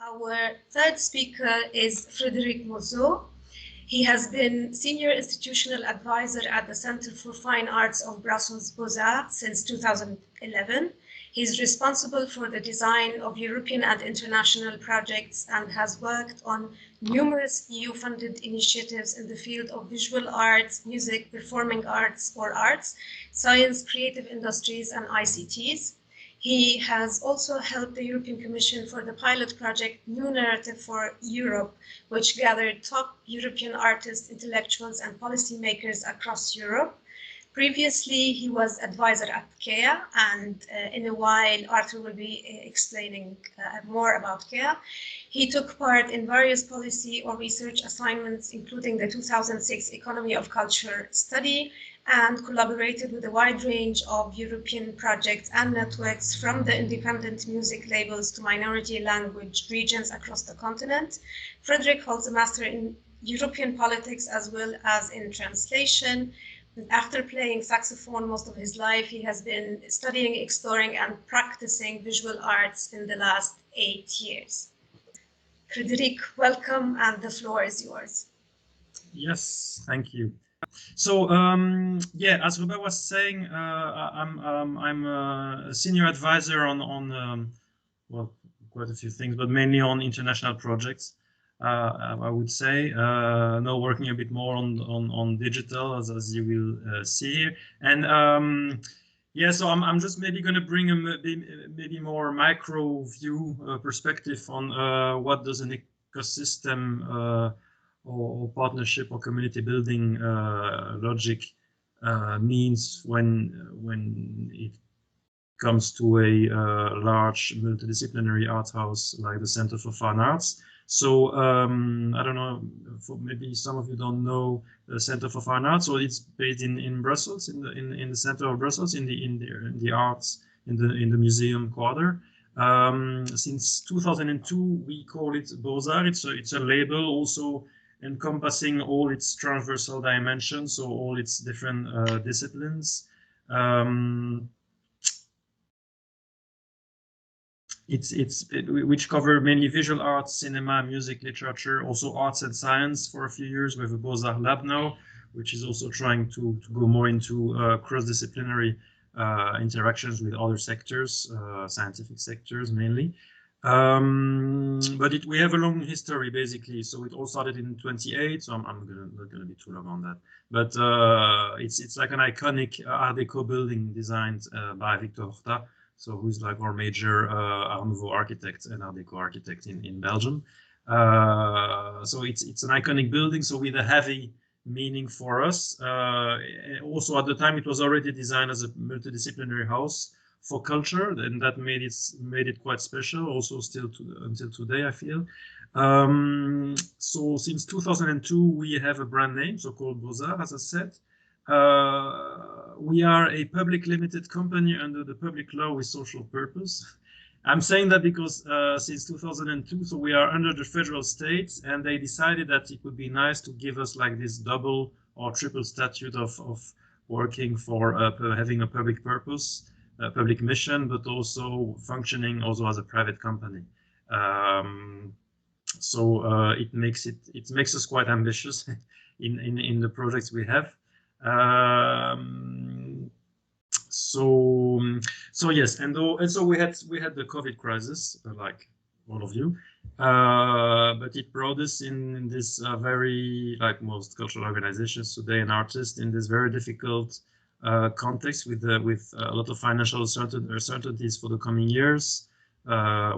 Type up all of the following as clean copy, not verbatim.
Our third speaker is Frédéric Meseeuw. He has been Senior Institutional Advisor at the Center for Fine Arts of Brussels Beaux-Arts since 2011. He's responsible for the design of European and international projects and has worked on numerous EU-funded initiatives in the field of visual arts, music, performing arts or arts, science, creative industries, and ICTs. He has also helped the European Commission for the pilot project New Narrative for Europe, which gathered top European artists, intellectuals, and policymakers across Europe. Previously, he was advisor at CCEA, and in a while, Arthur will be explaining more about CCEA. He took part in various policy or research assignments, including the 2006 Economy of Culture study, and collaborated with a wide range of European projects and networks, from the independent music labels to minority language regions across the continent. Frédéric holds a master in European politics as well as in translation. After playing saxophone most of his life, he has been studying, exploring, and practicing visual arts in the last 8 years. Frédéric, welcome, and the floor is yours. Yes, thank you. So yeah, as Robert was saying, I'm a senior advisor on well, quite a few things, but mainly on international projects. I would say now working a bit more on digital, as you will see here, and yeah, so I'm just maybe going to bring a maybe more micro view perspective on what does an ecosystem or partnership or community building logic means when it comes to a large multidisciplinary art house like the Center for Fine Arts. So I don't know, maybe some of you don't know the Center for Fine Arts. So it's based in Brussels, in the center of Brussels, in the arts, in the museum quarter. Since 2002, we call it Beaux-Arts. It's a label also encompassing all its transversal dimensions, so all its different disciplines. Which cover mainly visual arts, cinema, music, literature, also arts and science for a few years. We have a Beaux-Arts lab now, which is also trying to go more into cross-disciplinary interactions with other sectors, scientific sectors mainly. But we have a long history, basically. So it all started in 1928. So I'm not gonna be too long on that. But it's like an iconic Art Deco building designed by Victor Horta, so who's like our major Art Nouveau architect and Art Deco architect in Belgium. So it's an iconic building, so with a heavy meaning for us. Also at the time, it was already designed as a multidisciplinary house for culture, and that made it quite special. Also, still until today, I feel. So since 2002, we have a brand name, so called Beaux-Arts, as I said. We are a public limited company under the public law with social purpose. I'm saying that because since 2002, so we are under the federal states, and they decided that it would be nice to give us like this double or triple statute of working for having a public purpose, public mission, but also functioning also as a private company. So it makes us quite ambitious in the projects we have. So yes, and so we had the COVID crisis, like all of you, but it brought us in this very, like most cultural organizations today and artists, in this very difficult context with a lot of financial uncertainties for the coming years. So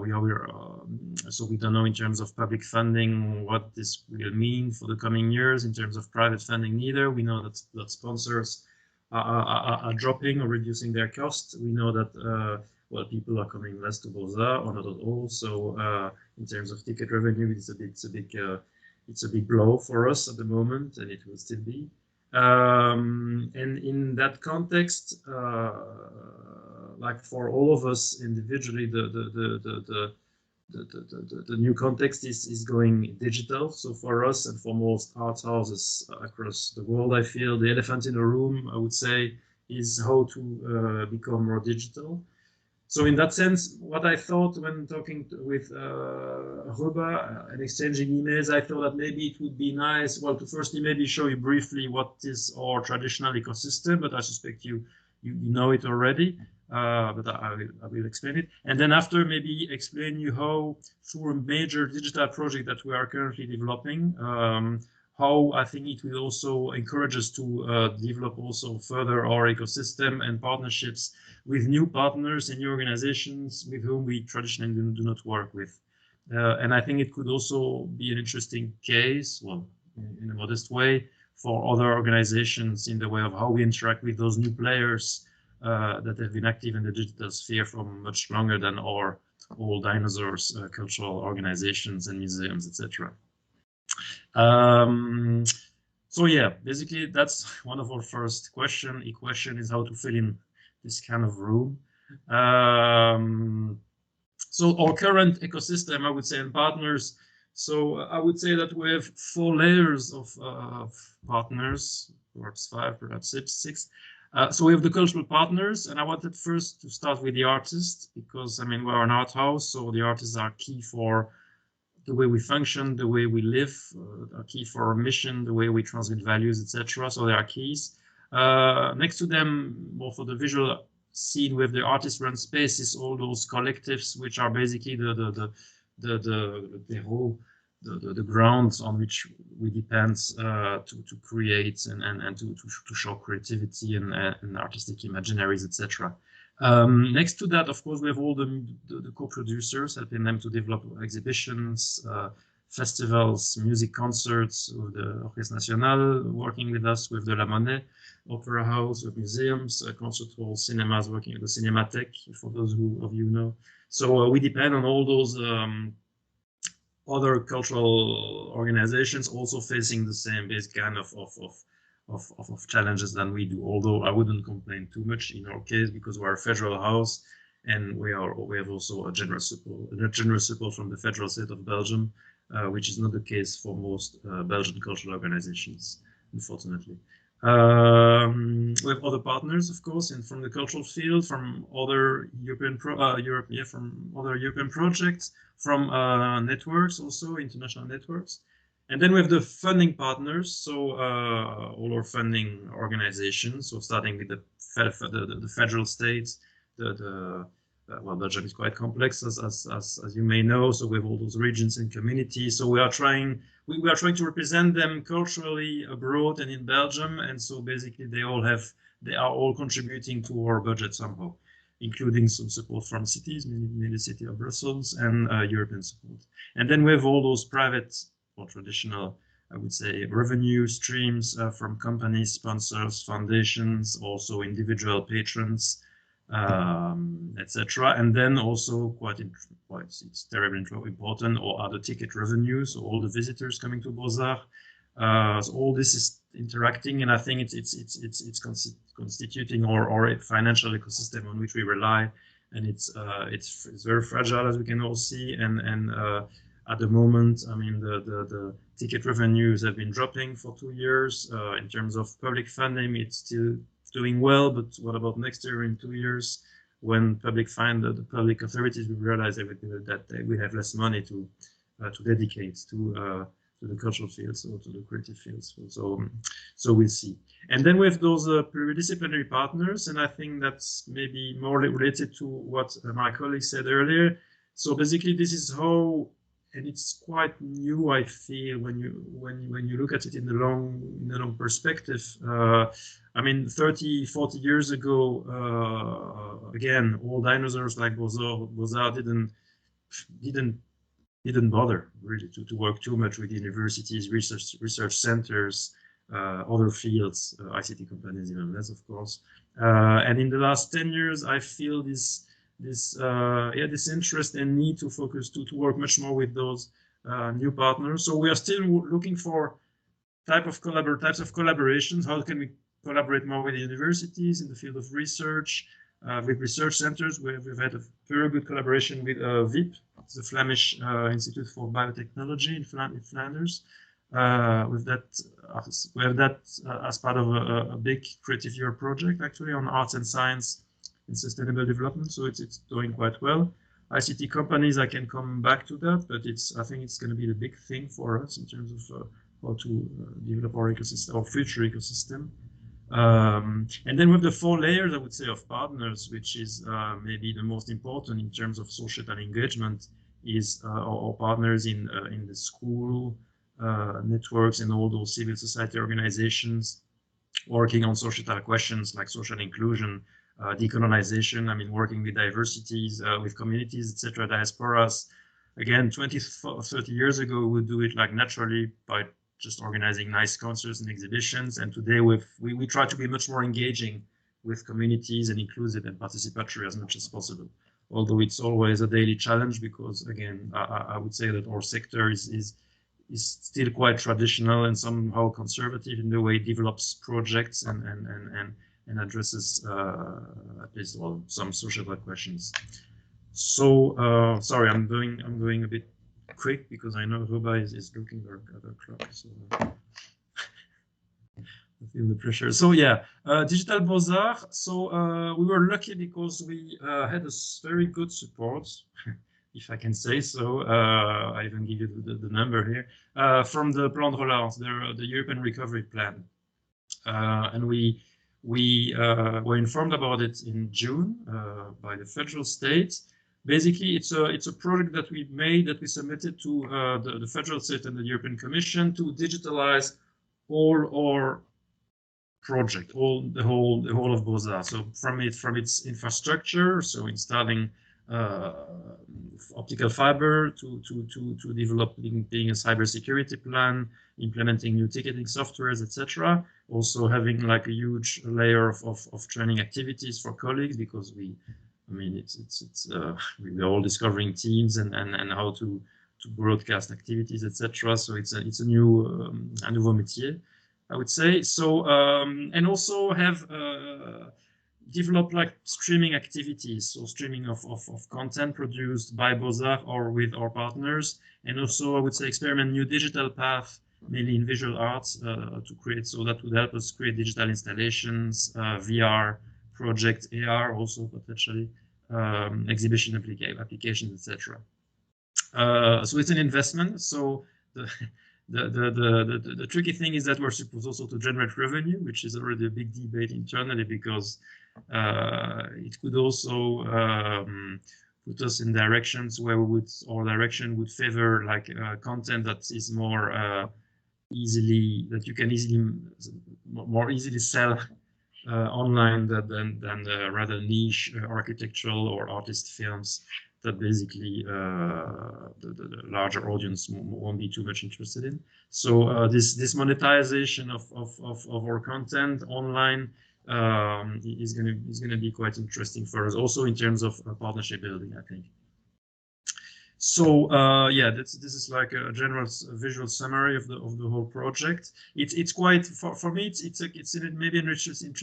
we don't know in terms of public funding what this will mean for the coming years. In terms of private funding, neither. We know that sponsors are dropping or reducing their costs. We know that well, people are coming less to Beaux-Arts or not at all. So in terms of ticket revenue, it's a big blow for us at the moment, and it will still be. And in that context, like for all of us individually, the new context is going digital. So for us and for most art houses across the world, I feel the elephant in the room, I would say, is how to become more digital. So in that sense, what I thought when talking with Ruba and exchanging emails, I thought that maybe it would be nice, well, to firstly maybe show you briefly what is our traditional ecosystem, but I suspect you know it already, but I will explain it. And then after, maybe explain you how, through a major digital project that we are currently developing, how I think it will also encourage us to develop also further our ecosystem and partnerships with new partners and new organizations with whom we traditionally do not work with. And I think it could also be an interesting case, well, in a modest way, for other organizations in the way of how we interact with those new players that have been active in the digital sphere for much longer than our old dinosaurs, cultural organizations and museums, etc. So yeah, basically that's one of our first question. A question is how to fill in this kind of room. So our current ecosystem, I would say, and partners. So I would say that we have 4 layers of partners, perhaps 5, perhaps 6. So we have the cultural partners, and I wanted first to start with the artists, because I mean we're an art house, so the artists are key for the way we function, the way we live, are key for our mission, the way we transmit values, etc. So they are keys. Next to them, more for the visual scene with the artist-run spaces, all those collectives, which are basically the grounds on which we depend to create and to show creativity and artistic imaginaries, etc. Next to that, of course, we have all the co-producers, helping them to develop exhibitions, festivals, music concerts, with the Orchestre National working with us, with the La Monnaie Opera House, with museums, concert halls, cinemas, working with the Cinémathèque, for those of you know. So we depend on all those other cultural organizations also facing the same basic kind of challenges than we do, although I wouldn't complain too much in our case because we're a federal house and we have also a generous support from the federal state of Belgium, which is not the case for most Belgian cultural organizations, unfortunately. We have other partners, of course, and from the cultural field, from other European projects, from networks, also international networks. And then we have the funding partners, so all our funding organizations. So starting with the federal states, well, Belgium is quite complex, as you may know. So we have all those regions and communities. So we are trying to represent them culturally abroad and in Belgium. And so basically, they are all contributing to our budget somehow, including some support from cities, mainly the city of Brussels, and European support. And then we have all those private or traditional, I would say, revenue streams from companies, sponsors, foundations, also individual patrons, etc. And then also it's terribly important, or other ticket revenues, so all the visitors coming to Beaux-Arts. So all this is interacting, and I think it's constituting our financial ecosystem on which we rely, and it's very fragile, as we can all see, and at the moment, I mean, the ticket revenues have been dropping for 2 years. In terms of public funding, it's still doing well, but what about next year, in 2 years, when the public authorities will realize that they will have less money to dedicate to the cultural fields or to the creative fields. So we'll see. And then we have those pluridisciplinary partners, and I think that's maybe more related to what my colleague said earlier. So basically, this is how, and it's quite new, I feel, when you look at it in the long perspective. I mean, 30, 40 years ago, again, all dinosaurs like Beaux-Arts didn't bother really to work too much with universities, research centers, other fields, ICT companies even less, of course. And in the last 10 years, I feel this interest and need to focus to work much more with those new partners. So we are still looking for types of collaborations. How can we collaborate more with the universities in the field of research, with research centers? We've had a very good collaboration with VIP, the Flemish Institute for Biotechnology in Flanders. We have that as part of a big Creative Europe project, actually, on arts and science and sustainable development. So it's doing quite well. ICT companies, I can come back to that, but I think it's going to be the big thing for us in terms of how to develop our ecosystem, our future ecosystem. And then with the 4 layers, I would say, of partners, which is maybe the most important in terms of societal engagement, is our partners in the school networks and all those civil society organizations working on societal questions like social inclusion, decolonization. I mean, working with diversities, with communities, etc., diasporas. Again, 20 or 30 years ago, we would do it like naturally by just organizing nice concerts and exhibitions. And today we try to be much more engaging with communities and inclusive and participatory as much as possible. Although it's always a daily challenge because, again, I would say that our sector is still quite traditional and somehow conservative in the way it develops projects and addresses at least some social questions. So sorry, I'm going a bit quick because I know Ruba is looking at the clock. So I feel the pressure. So yeah, Digital Beaux-Arts. So we were lucky because we had a very good support, if I can say so. I even give you the number here from the Plan de Relance, the European Recovery Plan, and we were informed about it in June by the federal state. Basically, it's a project that we made, that we submitted to the federal state and the European Commission to digitalize all our project, the whole of Beaux-Arts. So from its infrastructure, so installing optical fiber to developing a cybersecurity plan, implementing new ticketing softwares, etc. Also having like a huge layer of training activities for colleagues, because we're all discovering teams and how to broadcast activities, etc. So it's a new un nouveau métier, I would say. So and also have develop like streaming activities, so streaming of content produced by Beaux-Arts or with our partners, and also I would say experiment new digital path, mainly in visual arts, to create, so that would help us create digital installations, VR project, AR also potentially, exhibition applications, etc. So it's an investment. So the tricky thing is that we're supposed also to generate revenue, which is already a big debate internally, because it could also put us in directions where our direction would favor like content that is more that you can more easily sell online than rather niche architectural or artist films that basically the larger audience won't be too much interested in. So this monetization of our content online is gonna be quite interesting for us, also in terms of partnership building, I think. So yeah, this is like a general visual summary of the whole project. It's quite, for me, it's maybe an interesting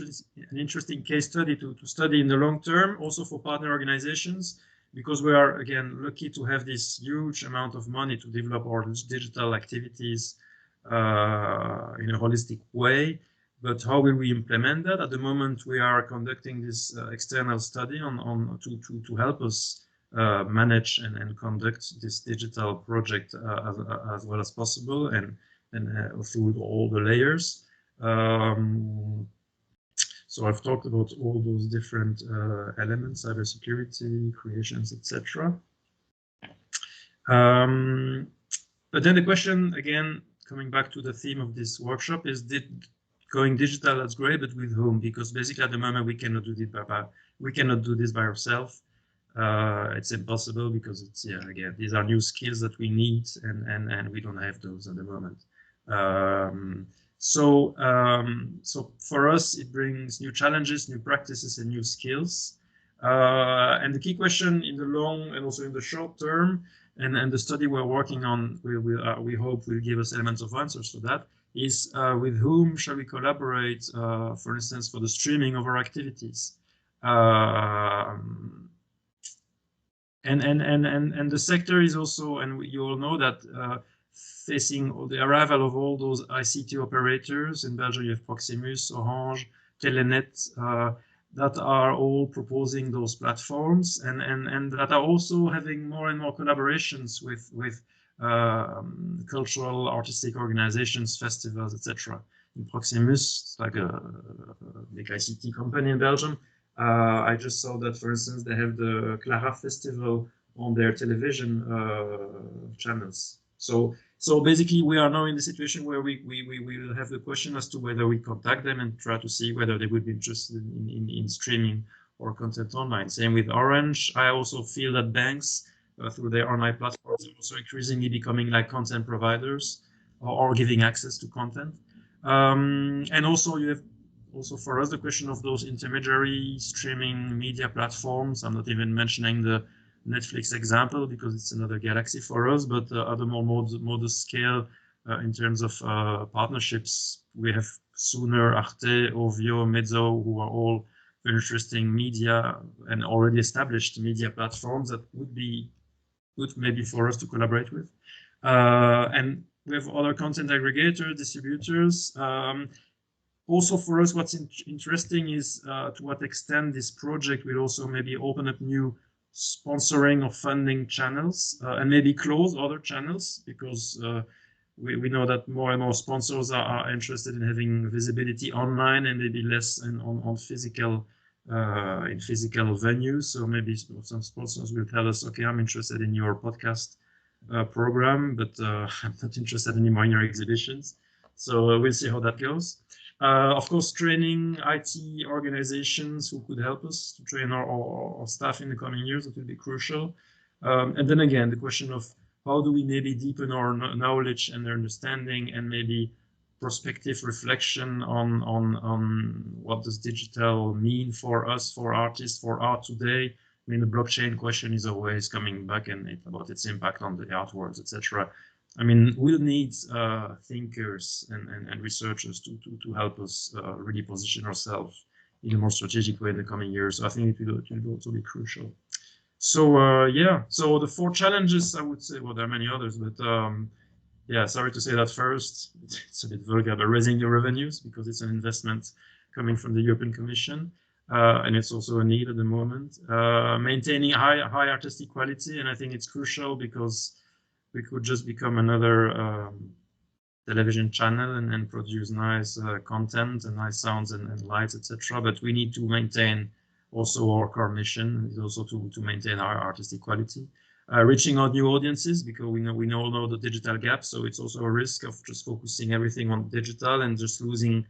case study to study in the long term, also for partner organizations, because we are again lucky to have this huge amount of money to develop our digital activities in a holistic way. But how will we implement that? At the moment, we are conducting this external study to help us manage and conduct this digital project as well as possible, and through all the layers. So I've talked about all those different elements, cybersecurity, creations, etc. But then the question, again, coming back to the theme of this workshop, is going digital, that's great, but with whom? Because basically at the moment we cannot do this by ourselves. It's impossible, because it's, yeah, again, these are new skills that we need, and we don't have those at the moment. So for us, it brings new challenges, new practices, and new skills. And the key question in the long and also in the short term, and the study we're working on, we hope will give us elements of answers for that, is with whom shall we collaborate, for instance, for the streaming of our activities. And the sector is also, and you all know that facing the arrival of all those ICT operators in Belgium, you have Proximus, Orange, Telenet. that are all proposing those platforms and that are also having more and more collaborations with cultural, artistic organizations, festivals, etc. In Proximus, like a big ICT company in Belgium, I just saw that, for instance, they have the Clara Festival on their television channels. So basically, we are now in the situation where we will have the question as to whether we contact them and try to see whether they would be interested in streaming or content online. Same with Orange. I also feel that banks, through their online platforms, are also increasingly becoming like content providers or giving access to content. And also you have also for us the question of those intermediary streaming media platforms. I'm not even mentioning the Netflix example because it's another galaxy for us, but at a more modest scale in terms of partnerships, we have Sooner, Arte, Ovio, Meseeuw, who are all very interesting media and already established media platforms that would be good maybe for us to collaborate with. And we have other content aggregators, distributors. Also for us, what's interesting is to what extent this project will also maybe open up new sponsoring or funding channels and maybe close other channels, because we know that more and more sponsors are interested in having visibility online and maybe less on physical in physical venues. So maybe some sponsors will tell us, okay, I'm interested in your podcast program, but I'm not interested anymore in your exhibitions. So we'll see how that goes. Of course, training IT organizations who could help us to train our staff in the coming years, that will be crucial. And then again, the question of how do we maybe deepen our knowledge and understanding and maybe prospective reflection on what does digital mean for us, for artists, for art today. I mean, the blockchain question is always coming back and about its impact on the artworks, etc. I mean, we'll need thinkers and researchers to help us really position ourselves in a more strategic way in the coming years. So I think it will also be crucial. So yeah, so the 4 challenges, I would say, well, there are many others, but yeah, sorry to say that first. It's a bit vulgar, but raising your revenues, because it's an investment coming from the European Commission, and it's also a need at the moment. Maintaining high artistic quality, and I think it's crucial because we could just become another television channel and produce nice content and nice sounds and lights, etc. But we need to maintain also our core mission is also to maintain our artistic quality. Reaching out new audiences, because we all know the digital gap, so it's also a risk of just focusing everything on digital and just losing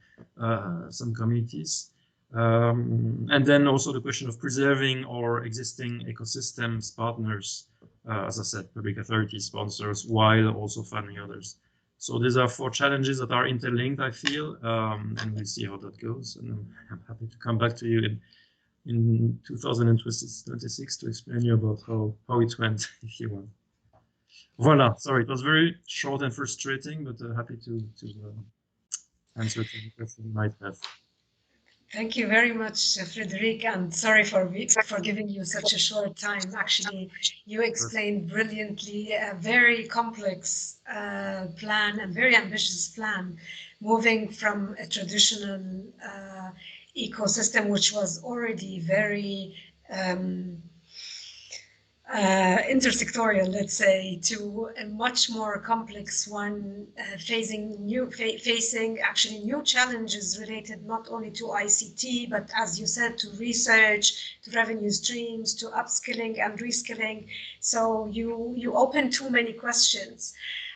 some communities. And then also the question of preserving our existing ecosystems, partners, as I said, public authorities, sponsors, while also funding others. So these are 4 challenges that are interlinked, I feel, and we'll see how that goes. And I'm happy to come back to you in 2026 to explain you about how it went, if you want. Voila, sorry, it was very short and frustrating, but happy to answer to any question you might have. Thank you very much, Frédéric, and sorry for giving you such a short time. Actually, you explained brilliantly a very complex plan and very ambitious plan, moving from a traditional ecosystem, which was already very intersectorial, let's say, to a much more complex one, facing actually new challenges related not only to ICT, but as you said, to research, to revenue streams, to upskilling and reskilling. So you open too many questions.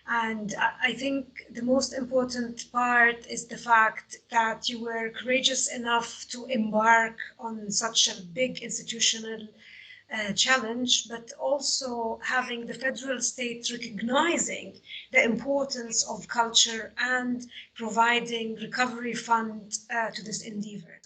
And I think the most important part is the fact that you were courageous enough to embark on such a big institutional challenge, but also having the federal state recognizing the importance of culture and providing recovery fund to this endeavor.